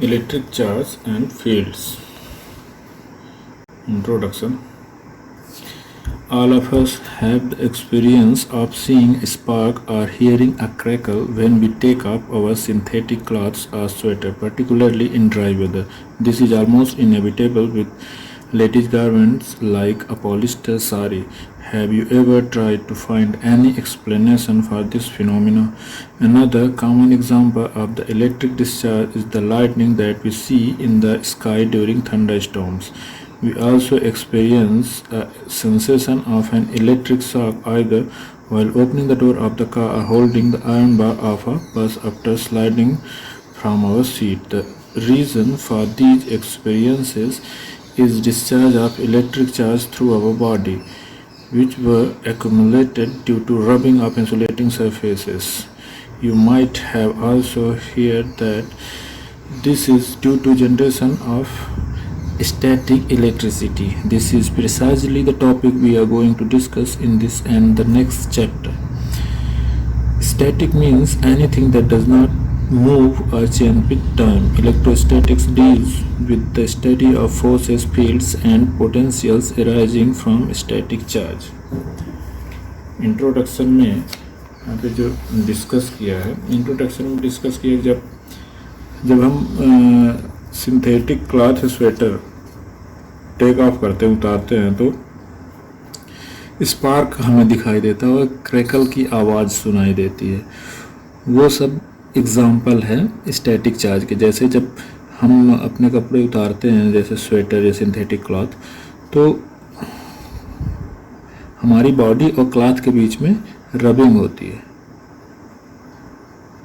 Electric charge and fields. Introduction. All of us have the experience of seeing a spark or hearing a crackle when we take off our synthetic clothes or sweater, particularly in dry weather. This is almost inevitable with ladies' garments like a polyester sari. Have you ever tried to find any explanation for this phenomenon? Another common example of the electric discharge is the lightning that we see in the sky during thunderstorms. We also experience a sensation of an electric shock either while opening the door of the car or holding the iron bar of a bus after sliding from our seat. The reason for these experiences is discharge of electric charge through our body, which were accumulated due to rubbing of insulating surfaces. You might have also heard that this is due to generation of static electricity. This is precisely the topic we are going to discuss in this and the next chapter. Static means anything that does not move or change with time. Electrostatics deals with the study of forces, fields and potentials arising from static charge. Introduction में यहाँ पे जो discuss किया है, introduction में discuss किया जब हम synthetic cloth sweater take off करते हैं, उतारते हैं, तो स्पार्क हमें दिखाई देता है और क्रैकल की आवाज़ सुनाई देती है। वो सब एग्जाम्पल है स्टैटिक चार्ज के। जैसे जब हम अपने कपड़े उतारते हैं, जैसे स्वेटर या सिंथेटिक क्लॉथ, तो हमारी बॉडी और क्लॉथ के बीच में रबिंग होती है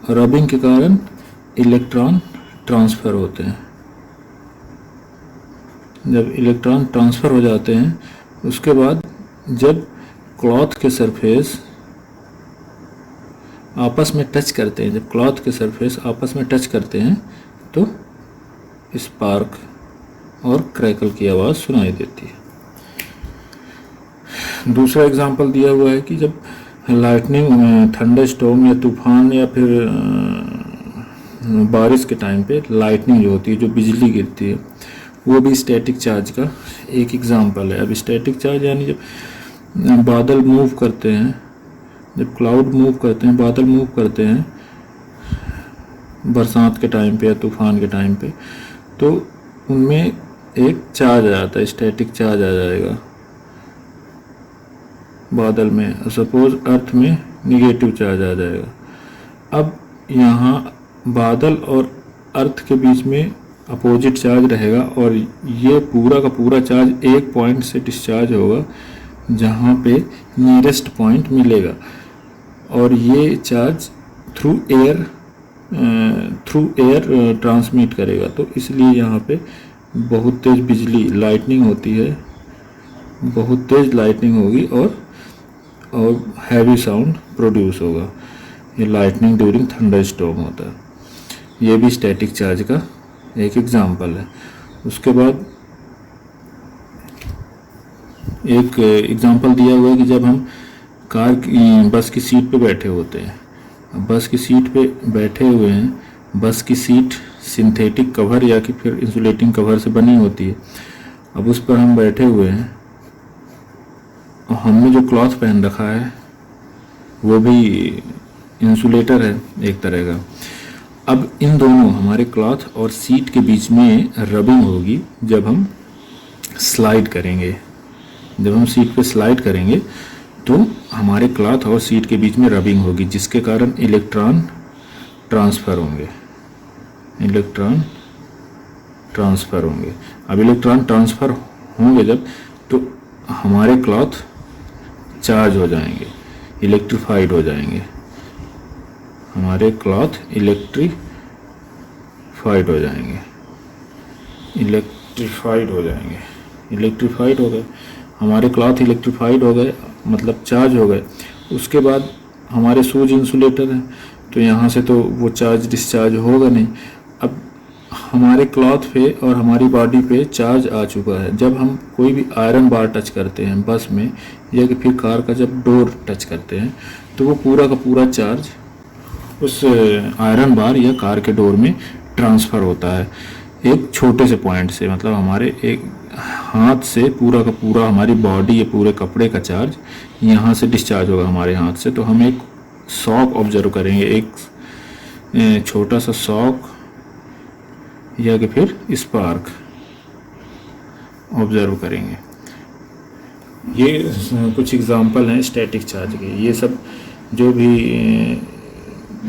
और रबिंग के कारण इलेक्ट्रॉन ट्रांसफ़र होते हैं। जब इलेक्ट्रॉन ट्रांसफ़र हो जाते हैं, उसके बाद जब क्लॉथ के सरफेस आपस में टच करते हैं, जब क्लॉथ के सरफेस आपस में टच करते हैं, तो स्पार्क और क्रैकल की आवाज़ सुनाई देती है। दूसरा एग्जांपल दिया हुआ है कि जब लाइटनिंग, थंडर स्टॉर्म या तूफान या फिर बारिश के टाइम पे लाइटनिंग जो होती है, जो बिजली गिरती है, वो भी स्टैटिक चार्ज का एक एग्जांपल है। अब स्टैटिक चार्ज यानी जब बादल मूव करते हैं, जब क्लाउड मूव करते हैं, बादल मूव करते हैं बरसात के टाइम पे या तूफान के टाइम पे, तो उनमें एक चार्ज आ जाता है, स्टैटिक चार्ज आ जाएगा बादल में। सपोज अर्थ में निगेटिव चार्ज आ जाएगा। अब यहाँ बादल और अर्थ के बीच में अपोजिट चार्ज रहेगा और ये पूरा का पूरा चार्ज एक पॉइंट से डिस्चार्ज होगा जहाँ पे नियरेस्ट पॉइंट मिलेगा, और ये चार्ज थ्रू एयर ट्रांसमिट करेगा। तो इसलिए यहाँ पे बहुत तेज़ बिजली, लाइटनिंग होती है, बहुत तेज़ लाइटनिंग होगी और हैवी साउंड प्रोड्यूस होगा। ये लाइटनिंग ड्यूरिंग थंडर स्टॉर्म होता है। ये भी स्टैटिक चार्ज का एक एग्जांपल है। उसके बाद एक एग्जांपल दिया हुआ है कि जब हम बस की सीट पे बैठे होते हैं, बस की सीट पे बैठे हुए हैं, बस की सीट सिंथेटिक कवर या कि फिर इंसुलेटिंग कवर से बनी होती है। अब उस पर हम बैठे हुए हैं और हमने जो क्लॉथ पहन रखा है वो भी इंसुलेटर है एक तरह का। अब इन दोनों, हमारे क्लॉथ और सीट के बीच में रबिंग होगी जब हम स्लाइड करेंगे। जब हम सीट पे स्लाइड करेंगे तो हमारे क्लॉथ और सीट के बीच में रबिंग होगी, जिसके कारण इलेक्ट्रॉन ट्रांसफ़र होंगे। इलेक्ट्रॉन ट्रांसफ़र होंगे। अब इलेक्ट्रॉन ट्रांसफ़र होंगे जब, तो हमारे क्लॉथ चार्ज हो जाएंगे, इलेक्ट्रीफाइड हो जाएंगे। हमारे क्लॉथ इलेक्ट्रीफाइड हो जाएंगे, इलेक्ट्रीफाइड हो जाएंगे, इलेक्ट्रीफाइड हो गए। हमारे क्लॉथ इलेक्ट्रीफाइड हो गए, मतलब चार्ज हो गए। उसके बाद हमारे शूज इंसुलेटर हैं, तो यहाँ से तो वो चार्ज डिस्चार्ज होगा नहीं। अब हमारे क्लॉथ पे और हमारी बॉडी पे चार्ज आ चुका है। जब हम कोई भी आयरन बार टच करते हैं बस में, या कि फिर कार का जब डोर टच करते हैं, तो वो पूरा का पूरा चार्ज उस आयरन बार या कार के डोर में ट्रांसफ़र होता है एक छोटे से पॉइंट से, मतलब हमारे एक हाथ से पूरा का पूरा हमारी बॉडी या पूरे कपड़े का चार्ज यहाँ से डिस्चार्ज होगा हमारे हाथ से। तो हम एक शॉक ऑब्जर्व करेंगे, एक छोटा सा शॉक या कि फिर स्पार्क ऑब्जर्व करेंगे। ये कुछ एग्जांपल हैं स्टैटिक चार्ज के। ये सब जो भी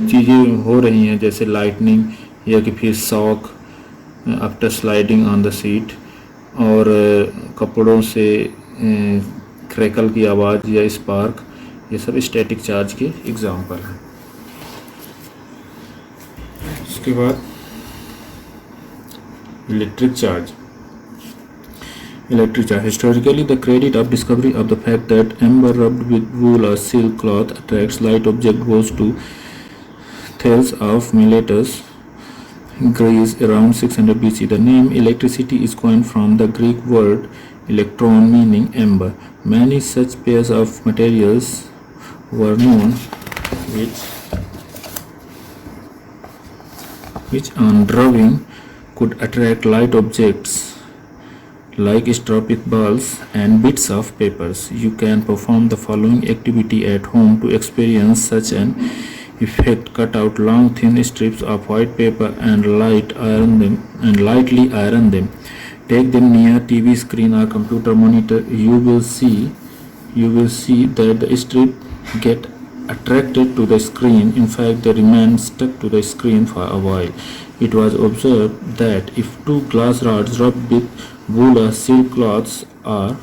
चीज़ें हो रही हैं जैसे लाइटनिंग या कि फिर shock after sliding on the seat, और कपड़ों से क्रैकल की आवाज़ या स्पार्क, ये सब स्टैटिक चार्ज के एग्जांपल हैं। उसके बाद electric charge. Electric charge. Historically, the credit of discovery of the fact that amber rubbed with wool or silk cloth attracts light object goes to Thales of Miletus, Greece, around 600 BC. The name electricity is coined from the Greek word electron, meaning amber. Many such pairs of materials were known, which on rubbing could attract light objects like stropic balls and bits of papers. You can perform the following activity at home to experience such an effect. Cut out long thin strips of white paper and lightly iron them. Take them near TV screen or computer monitor. You will see that the strip get attracted to the screen. In fact, they remain stuck to the screen for a while. It was observed that if two glass rods rubbed with wool or silk cloths are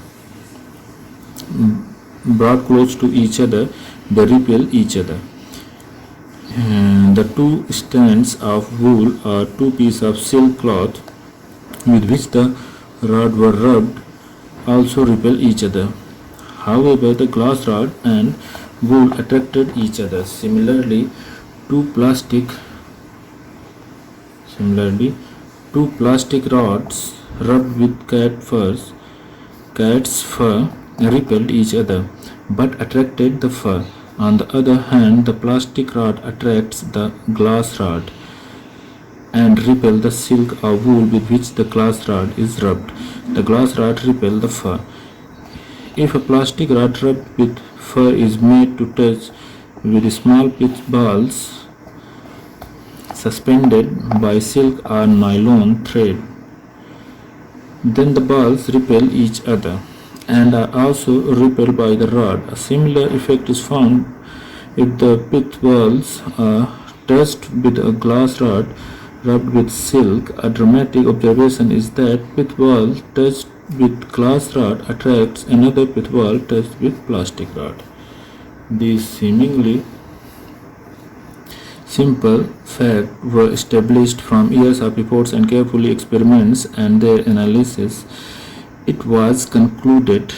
brought close to each other, they repel each other. The two strands of wool or two pieces of silk cloth with which the rod were rubbed also repel each other. However, the glass rod and wool attracted each other. Similarly, two plastic rods rubbed with cat's fur repelled each other, but attracted the fur. On the other hand, the plastic rod attracts the glass rod and repel the silk or wool with which the glass rod is rubbed. The glass rod repel the fur. If a plastic rod rubbed with fur is made to touch with small pitch balls suspended by silk or nylon thread, then the balls repel each other and are also repelled by the rod. A similar effect is found if the pith balls are touched with a glass rod rubbed with silk. A dramatic observation is that pith ball touched with glass rod attracts another pith ball touched with plastic rod. These seemingly simple facts were established from years of reports and careful experiments and their analysis. It was concluded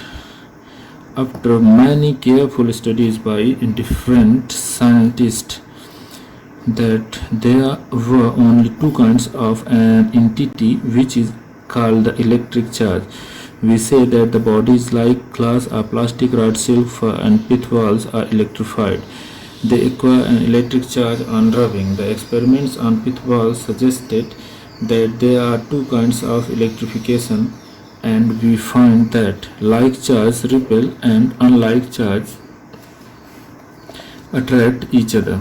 after many careful studies by different scientists that there were only two kinds of an entity which is called the electric charge. We say that the bodies like glass or plastic rod, silk, fur and pith balls are electrified. They acquire an electric charge on rubbing. The experiments on pith balls suggested that there are two kinds of electrification, and we find that like charge repel and unlike charge attract each other.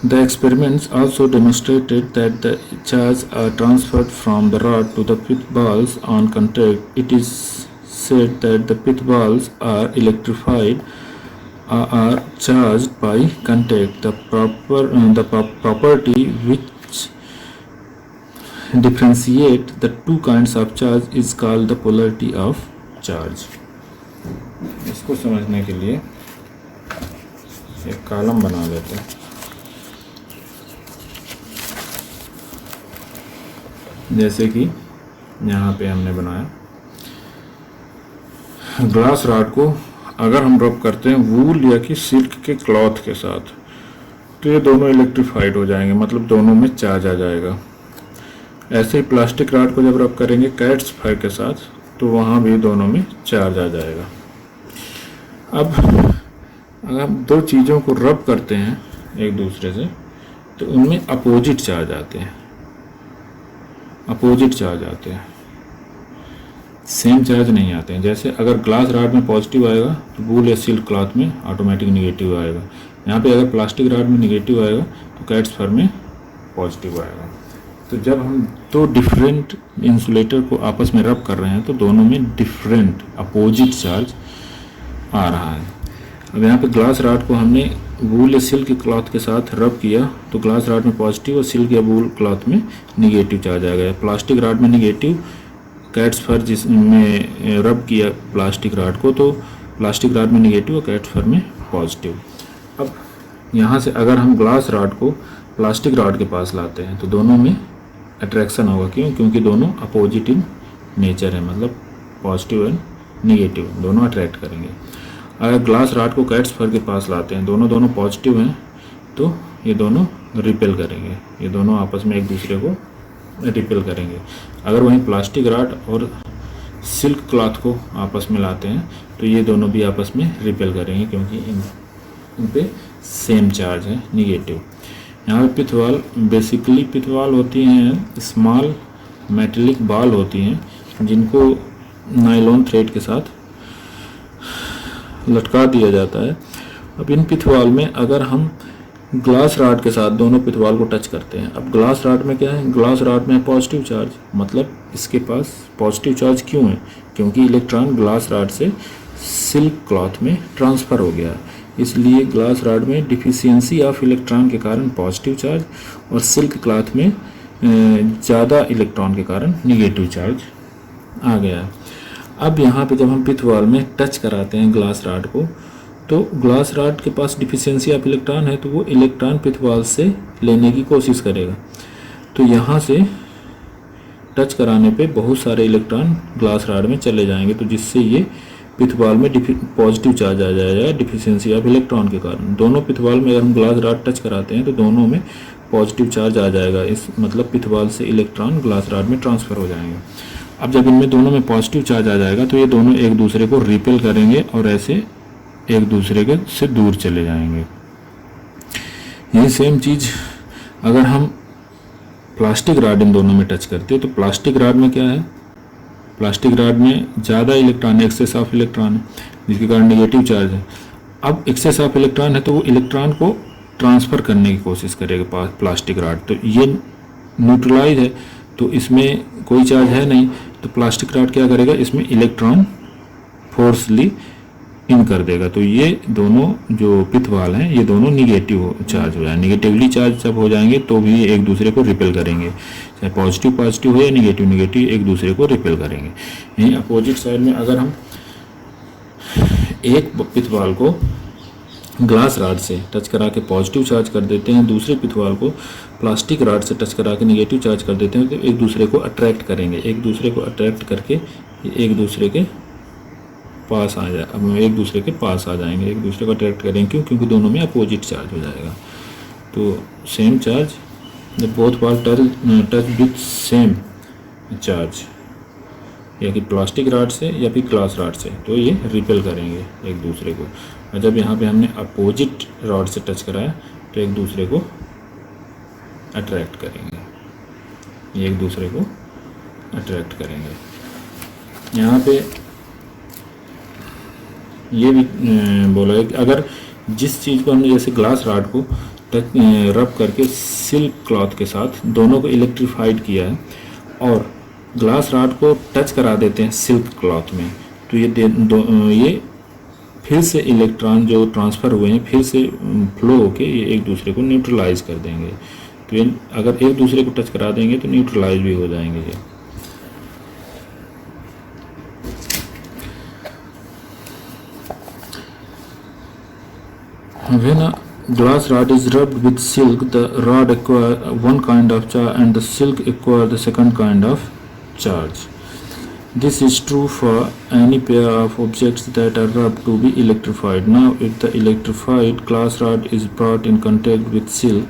The experiments also demonstrated that the charges are transferred from the rod to the pith balls on contact. It is said that the pith balls are electrified or are charged by contact. The property which differentiate the two kinds of charge is called the polarity of charge. इसको समझने के लिए एक column बना लेते हैं। जैसे कि यहाँ पे हमने बनाया ग्लास रॉड को अगर हम रब करते हैं वूल या कि सिल्क के क्लॉथ के साथ तो ये दोनों इलेक्ट्रीफाइड हो जाएंगे, मतलब दोनों में चार्ज आ जाएगा। ऐसे ही प्लास्टिक रॉड को जब रब करेंगे कैट्स फायर के साथ तो वहाँ भी दोनों में चार्ज आ जाएगा। अब अगर हम दो चीज़ों को रब करते हैं एक दूसरे से तो उनमें अपोजिट चार्ज आते हैं, अपोजिट चार्ज आते हैं, सेम चार्ज नहीं आते हैं। जैसे अगर ग्लास रॉड में पॉजिटिव आएगा तो वूल या सिल्क क्लॉथ में ऑटोमेटिक निगेटिव आएगा। यहाँ पे अगर प्लास्टिक रॉड में निगेटिव आएगा तो कैट्स फर में पॉजिटिव आएगा। तो जब हम दो डिफरेंट इंसुलेटर को आपस में रब कर रहे हैं तो दोनों में डिफरेंट अपोजिट चार्ज आ रहा है। अब यहाँ पे ग्लास रॉड को हमने वूल या सिल्क के क्लॉथ के साथ रब किया तो ग्लास रॉड में पॉजिटिव और सिल्क या वूल क्लॉथ में निगेटिव चार्ज आ गया। प्लास्टिक रॉड में निगेटिव, कैट्स फर जिसमें रब किया प्लास्टिक रॉड को तो प्लास्टिक रॉड में निगेटिव और कैट्स फर में पॉजिटिव। अब यहाँ से अगर हम ग्लास रॉड को प्लास्टिक रॉड के पास लाते हैं तो दोनों में अट्रैक्शन होगा। क्यों? क्योंकि दोनों अपोजिट इन नेचर है, मतलब पॉजिटिव एंड निगेटिव दोनों अट्रैक्ट करेंगे। अगर ग्लास रॉड को कैट्स फर के पास लाते हैं, दोनों पॉजिटिव हैं, तो ये दोनों रिपेल करेंगे, ये दोनों आपस में एक दूसरे को रिपेल करेंगे। अगर वहीं प्लास्टिक रॉड और सिल्क क्लॉथ को आपस में लाते हैं तो ये दोनों भी आपस में रिपेल करेंगे क्योंकि इन पे सेम चार्ज है, निगेटिव। यहाँ पे पिथवाल, बेसिकली पिथवाल होती हैं स्मॉल मेटेलिक बॉल होती हैं जिनको नायलॉन थ्रेड के साथ लटका दिया जाता है। अब इन पिथवाल में अगर हम ग्लास रॉड के साथ दोनों पिथवाल को टच करते हैं, अब ग्लास रॉड में क्या है, ग्लास रॉड में पॉजिटिव चार्ज, मतलब इसके पास पॉजिटिव चार्ज क्यों है? क्योंकि इलेक्ट्रॉन ग्लास रॉड से सिल्क क्लॉथ में ट्रांसफ़र हो गया, इसलिए ग्लास रॉड में डिफिशियंसी ऑफ इलेक्ट्रॉन के कारण पॉजिटिव चार्ज और सिल्क क्लॉथ में ज़्यादा इलेक्ट्रॉन के कारण निगेटिव चार्ज आ गया। अब यहाँ पे जब हम पिथवाल में टच कराते हैं ग्लास रॉड को तो ग्लास रॉड के पास डिफिशियंसी ऑफ इलेक्ट्रॉन है तो वो इलेक्ट्रॉन पिथवाल से लेने की कोशिश करेगा। तो यहाँ से टच कराने पे बहुत सारे इलेक्ट्रॉन ग्लास रॉड में चले जाएंगे, तो जिससे ये पिथवाल में पॉजिटिव चार्ज आ जाएगा डिफिशियंसी ऑफ इलेक्ट्रॉन के कारण। दोनों पिथवाल में अगर हम ग्लास रॉड टच कराते हैं तो दोनों में पॉजिटिव चार्ज आ जाएगा, इस मतलब पिथवाल से इलेक्ट्रॉन ग्लास रॉड में ट्रांसफ़र हो जाएंगे। अब जब इनमें दोनों में पॉजिटिव चार्ज आ जाएगा तो ये दोनों एक दूसरे को रिपेल करेंगे और ऐसे एक दूसरे के से दूर चले जाएंगे। यही सेम चीज़ अगर हम प्लास्टिक रॉड इन दोनों में टच करते हैं तो प्लास्टिक रॉड में क्या है, प्लास्टिक रॉड में ज़्यादा इलेक्ट्रॉन, एक्सेस ऑफ इलेक्ट्रॉन है जिसके कारण नेगेटिव चार्ज है। अब एक्सेस ऑफ इलेक्ट्रॉन है तो वो इलेक्ट्रॉन को ट्रांसफ़र करने की कोशिश करेगा प्लास्टिक रॉड, तो ये न्यूट्रलाइज है तो इसमें कोई चार्ज है नहीं, तो प्लास्टिक रॉड क्या करेगा, इसमें इलेक्ट्रॉन फोर्सली इन कर देगा। तो ये दोनों जो पिथवाल हैं ये दोनों निगेटिव चार्ज हो जाएंगे, निगेटिवली चार्ज जब हो जाएंगे तो भी एक दूसरे को रिपेल करेंगे, चाहे पॉजिटिव पॉजिटिव हो या निगेटिव निगेटिव एक दूसरे को रिपेल करेंगे। यहीं अपोजिट साइड में अगर हम एक पिथवाल को ग्लास रॉड से टच करा के पॉजिटिव चार्ज कर देते हैं, दूसरे पिथवाल को प्लास्टिक रॉड से टच करा के निगेटिव चार्ज कर देते हैं, तो एक दूसरे को अट्रैक्ट करेंगे, एक दूसरे को अट्रैक्ट करके एक दूसरे के पास आ जाए, अब एक दूसरे के पास आ जाएंगे, एक दूसरे को अट्रैक्ट करेंगे। क्यों? क्योंकि दोनों में अपोजिट चार्ज हो जाएगा। तो same charge both part touch with same charge, या कि प्लास्टिक रॉड से या फिर ग्लास रॉड से, तो ये रिपेल करेंगे एक दूसरे को। और जब यहाँ पे हमने अपोजिट रॉड से टच कराया तो एक दूसरे को अट्रैक्ट करेंगे, ये एक दूसरे को अट्रैक्ट करेंगे। यहाँ पे ये भी बोला है कि अगर जिस चीज़ को हमने जैसे ग्लास रॉड को टच रब करके सिल्क क्लॉथ के साथ दोनों को इलेक्ट्रीफाइड किया है और ग्लास रॉड को टच करा देते हैं सिल्क क्लॉथ में, तो ये फिर से इलेक्ट्रॉन जो ट्रांसफ़र हुए हैं फिर से फ्लो होके ये एक दूसरे को न्यूट्रलाइज कर देंगे। तो ये अगर एक दूसरे को टच करा देंगे तो न्यूट्रलाइज भी हो जाएंगे ये। When a glass rod is rubbed with silk, the rod acquire one kind of charge and the silk acquire the second kind of charge. This is true for any pair of objects that are rubbed to be electrified. Now, if the electrified glass rod is brought in contact with silk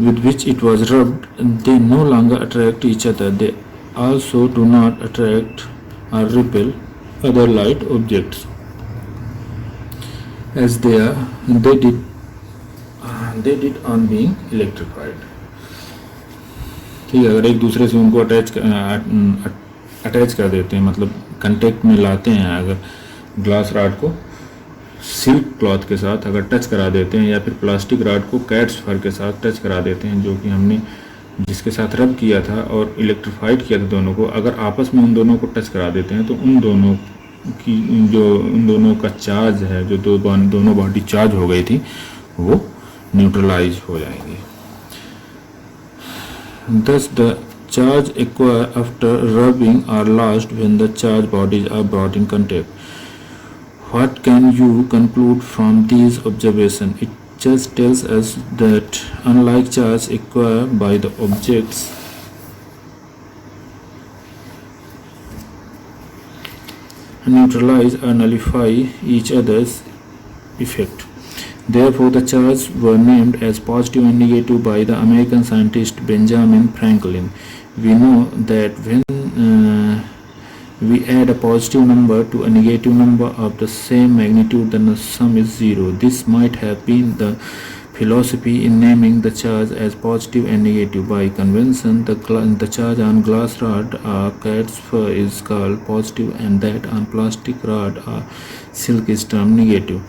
with which it was rubbed, they no longer attract each other. They also do not attract or repel other light objects as they did they did on being electrified. ठीक है, अगर एक दूसरे से उनको attach कर देते हैं, मतलब कंटेक्ट में लाते हैं, अगर ग्लास राड को सिल्क क्लॉथ के साथ अगर टच करा देते हैं, या फिर प्लास्टिक राड को कैट्स फर के साथ टच करा देते हैं, जो कि हमने जिसके साथ रब किया था और इलेक्ट्रीफाइड किया था दोनों को, अगर आपस में उन दोनों को टच करा देते हैं तो उन दोनों का चार्ज है, जो दोनों बॉडी चार्ज हो गई थी, वो न्यूट्रलाइज हो जाएंगे. Thus the charge acquired after rubbing are lost when the charged bodies are brought in contact. What can you conclude from these observations? It just tells us that unlike charge acquired by the objects, neutralize or nullify each other's effect. Therefore, the charges were named as positive and negative by the American scientist Benjamin Franklin. We know that when we add a positive number to a negative number of the same magnitude, then the sum is zero. This might have been the philosophy in naming the charge as positive and negative. By convention, the charge on glass rod or cat's fur is called positive, and that on plastic rod or silk is termed negative.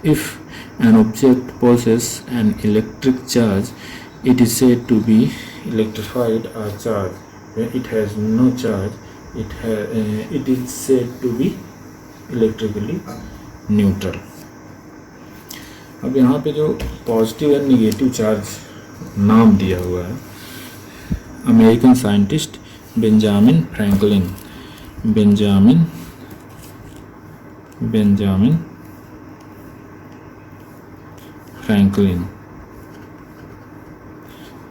If an object possesses an electric charge, it is said to be electrified or charged. When it has no charge, it is said to be electrically neutral. अब यहाँ पे जो positive and negative charge नाम दिया हुआ है, American scientist Benjamin Franklin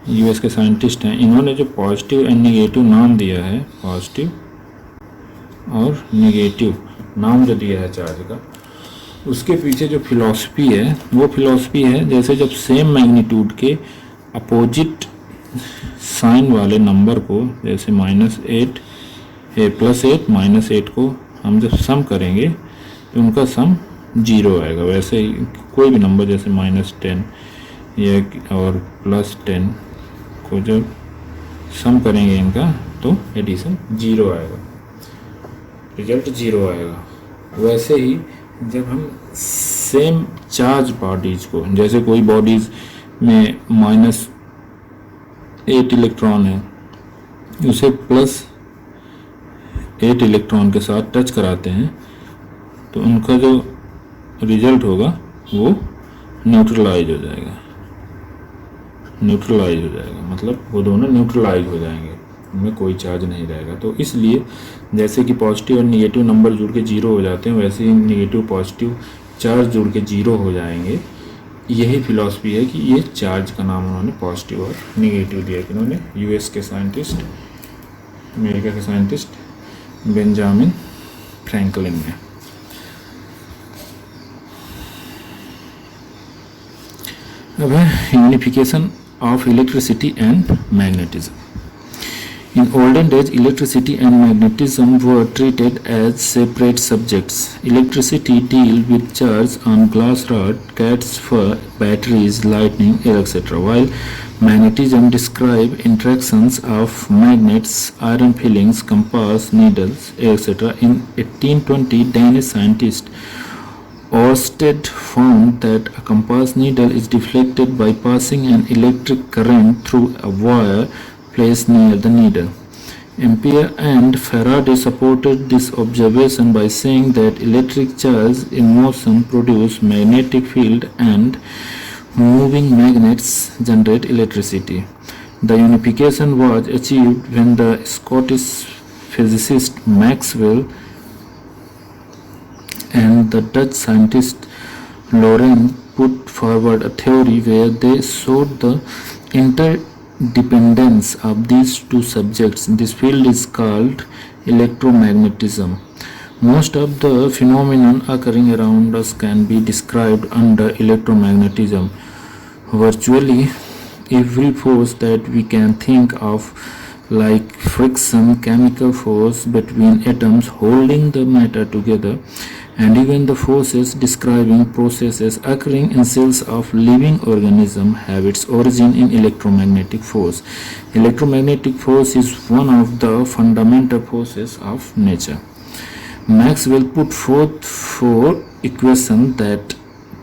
US के scientist हैं. इन्होंने जो पॉजिटिव एंड निगेटिव नाम दिया है, पॉजिटिव और निगेटिव नाम जो दिया है चार्ज का, उसके पीछे जो फिलॉसफी है वो फिलॉसफी है जैसे जब सेम मैग्नीट्यूड के अपोजिट साइन वाले नंबर को, जैसे -8 +8 -8 को हम जब सम करेंगे तो उनका सम 0 आएगा. वैसे ही कोई भी नंबर जैसे -10 या और +10 को जब सम करेंगे इनका तो एडिशन 0 आएगा, रिजल्ट 0 आएगा. वैसे ही जब हम सेम चार्ज बॉडीज को, जैसे कोई बॉडीज में -8 इलेक्ट्रॉन है, उसे +8 इलेक्ट्रॉन के साथ टच कराते हैं तो उनका जो रिजल्ट होगा वो न्यूट्रलाइज हो जाएगा. मतलब वो दोनों न्यूट्रलाइज हो जाएंगे, उनमें कोई चार्ज नहीं रहेगा. तो इसलिए जैसे कि पॉजिटिव और निगेटिव नंबर जुड़ के 0 हो जाते हैं, वैसे ही निगेटिव पॉजिटिव चार्ज जुड़ के 0 हो जाएंगे. यही फिलॉसफी है कि ये चार्ज का नाम उन्होंने पॉजिटिव और निगेटिव दिया कि उन्होंने यूएस के साइंटिस्ट, अमेरिका के साइंटिस्ट बेंजामिन फ्रैंकलिन ने. अब है unification of electricity and magnetism. In olden days, electricity and magnetism were treated as separate subjects. Electricity deals with charge on glass rod, cat's fur, batteries, lightning, etc. While magnetism describes interactions of magnets, iron filings, compass, needles, etc. In 1820, Danish scientist Ørsted found that a compass needle is deflected by passing an electric current through a wire placed near the needle. Ampere and Faraday supported this observation by saying that electric charge in motion produce magnetic field and moving magnets generate electricity. The unification was achieved when the Scottish physicist Maxwell and the Dutch scientist Lorentz put forward a theory where they showed the interdependence of these two subjects. This field is called electromagnetism. Most of the phenomenon occurring around us can be described under electromagnetism. Virtually every force that we can think of, like friction, chemical force between atoms holding the matter together, and even the forces describing processes occurring in cells of living organism have its origin in electromagnetic force. Electromagnetic force is one of the fundamental forces of nature. Maxwell put forth four equations that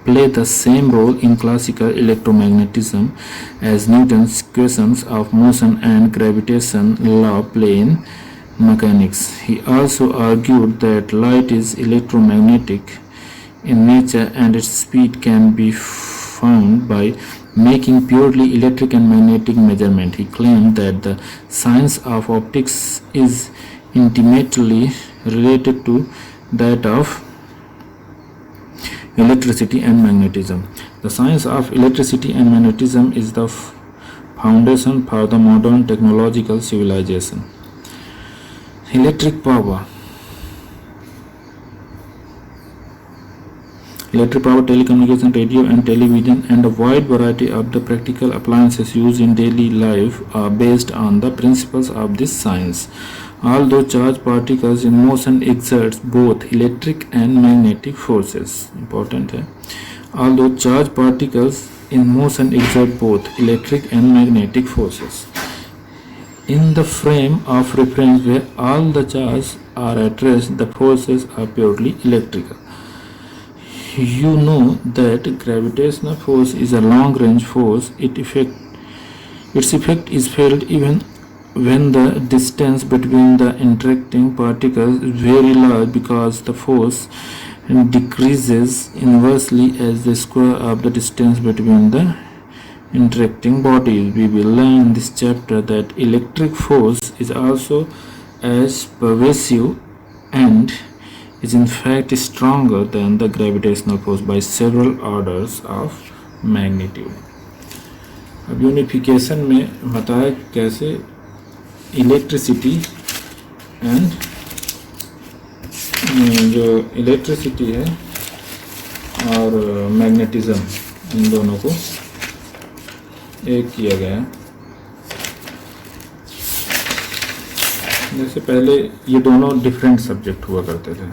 play the same role in classical electromagnetism as Newton's equations of motion and gravitation law play in mechanics. He also argued that light is electromagnetic in nature and its speed can be found by making purely electric and magnetic measurement. He claimed that the science of optics is intimately related to that of electricity and magnetism. The science of electricity and magnetism is the foundation for the modern technological civilization. Electric power, telecommunication, radio and television, and a wide variety of the practical appliances used in daily life are based on the principles of this science. Although charged particles in motion exerts both electric and magnetic forces. Important है. Although charged particles in motion exert both electric and magnetic forces. In the frame of reference where all the charges are at rest, the forces are purely electrical. You know that gravitational force is a long-range force. Its effect is felt even when the distance between the interacting particles is very large because the force decreases inversely as the square of the distance between the interacting bodies. We will learn in this chapter that electric force is also as pervasive and is in fact stronger than the gravitational force by several orders of magnitude. अब unification में बताया कैसे electricity and जो electricity है और magnetism in दोनों को एक किया गया है. जैसे पहले ये दोनों डिफरेंट सब्जेक्ट हुआ करते थे.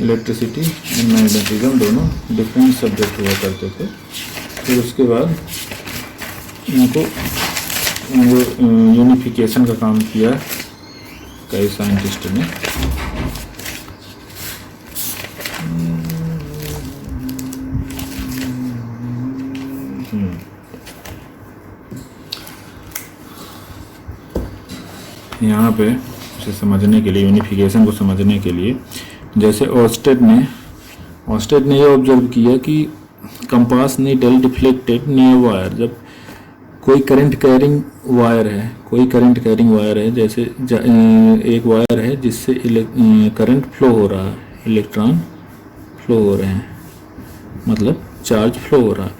इलेक्ट्रिसिटी एंड मैग्नेटिज्म दोनों डिफरेंट सब्जेक्ट हुआ करते थे. फिर उसके बाद इनको यूनिफिकेशन का काम किया कई साइंटिस्ट ने. यहाँ पे इसे समझने के लिए, यूनिफिकेशन को समझने के लिए, जैसे ऑर्स्टेड ने ये ऑब्जर्व किया कि compass needle deflected near wire. जब कोई करंट कैरिंग वायर है, जैसे एक वायर है जिससे करंट फ्लो हो रहा है, इलेक्ट्रॉन फ्लो हो रहे हैं, मतलब चार्ज फ्लो हो रहा है.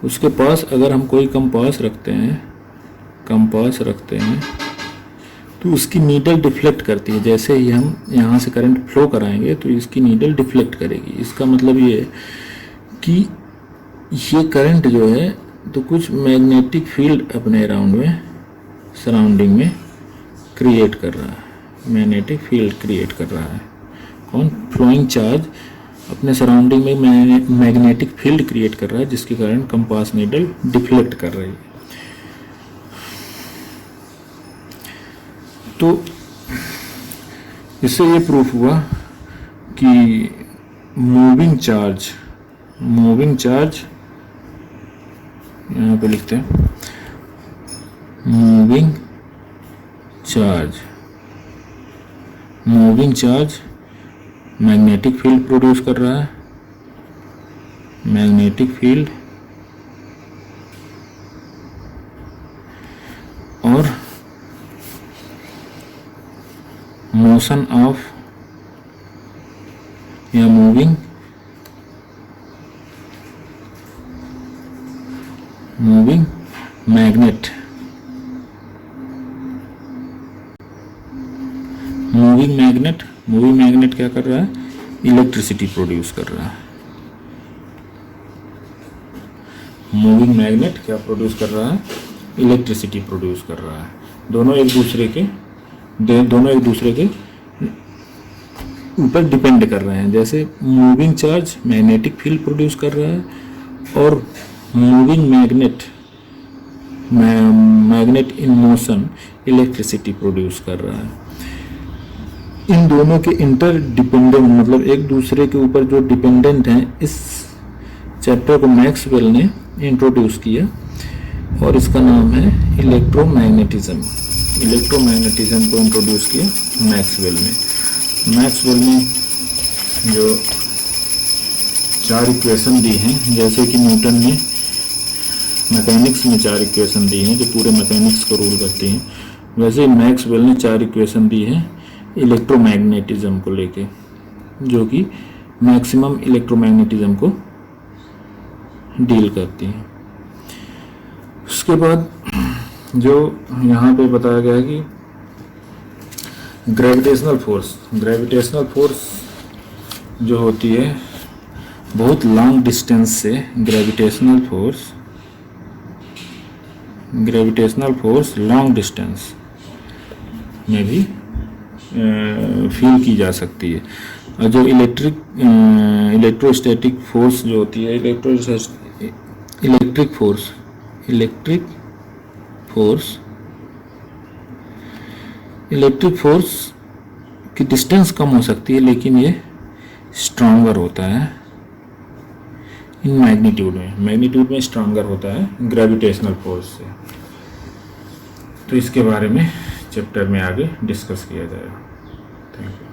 उसके पास अगर हम कोई कंपास रखते हैं तो उसकी नीडल डिफ्लेक्ट करती है. जैसे ही हम यहाँ से करंट फ्लो कराएंगे तो इसकी नीडल डिफ्लेक्ट करेगी. इसका मतलब ये है कि ये करंट जो है तो कुछ मैग्नेटिक फील्ड अपने अराउंड में, सराउंडिंग में क्रिएट कर रहा है. मैग्नेटिक फील्ड क्रिएट कर रहा है. कौन? फ्लोइंग चार्ज अपने सराउंडिंग में मैग्नेटिक फील्ड क्रिएट कर रहा है, जिसके कारण कंपास नीडल डिफ्लेक्ट कर रही है. तो इससे ये प्रूफ हुआ कि मूविंग चार्ज यहाँ पे लिखते हैं, moving charge magnetic field produce कर रहा है. मैग्नेटिक फील्ड और मोशन ऑफ या मूविंग मैग्नेट. मूविंग मैग्नेट क्या कर रहा है? इलेक्ट्रिसिटी प्रोड्यूस कर रहा है. मूविंग मैग्नेट क्या प्रोड्यूस कर रहा है? इलेक्ट्रिसिटी प्रोड्यूस कर रहा है. दोनों एक दूसरे के ऊपर डिपेंड कर रहे हैं। जैसे moving charge magnetic field produce कर रहा है और moving magnet in motion electricity produce कर रहा है। इन दोनों के इंटर डिपेंडेंट मतलब एक दूसरे के ऊपर जो डिपेंडेंट हैं, इस चैप्टर को मैक्सवेल ने इंट्रोड्यूस किया और इसका नाम है इलेक्ट्रोमैग्नेटिज्म। इलेक्ट्रोमैग्नेटिज्म को इंट्रोड्यूस किया मैक्सवेल ने। मैक्सवेल ने जो 4 इक्वेशन दी हैं, जैसे कि न्यूटन ने मैकेनिक्स में 4 इक्वेशन दी हैं जो पूरे मैकेनिक्स को रूल करती हैं, वैसे मैक्सवेल ने 4 इक्वेशन दी हैं इलेक्ट्रोमैग्नेटिज्म को लेके, जो कि मैक्सिमम इलेक्ट्रोमैग्नेटिज्म को डील करती हैं। उसके बाद जो यहाँ पे बताया गया है कि ग्रेविटेशनल फोर्स जो होती है बहुत लॉन्ग डिस्टेंस से ग्रेविटेशनल फोर्स लॉन्ग डिस्टेंस में भी फील की जा सकती है। और जो इलेक्ट्रोस्टैटिक फोर्स जो होती है, इलेक्ट्रिक फोर्स की डिस्टेंस कम हो सकती है, लेकिन ये स्ट्रॉन्गर होता है इन मैग्नीट्यूड में स्ट्रॉन्गर होता है ग्रेविटेशनल फोर्स से। तो इसके बारे में चैप्टर में आगे डिस्कस किया जाएगा। Thank you.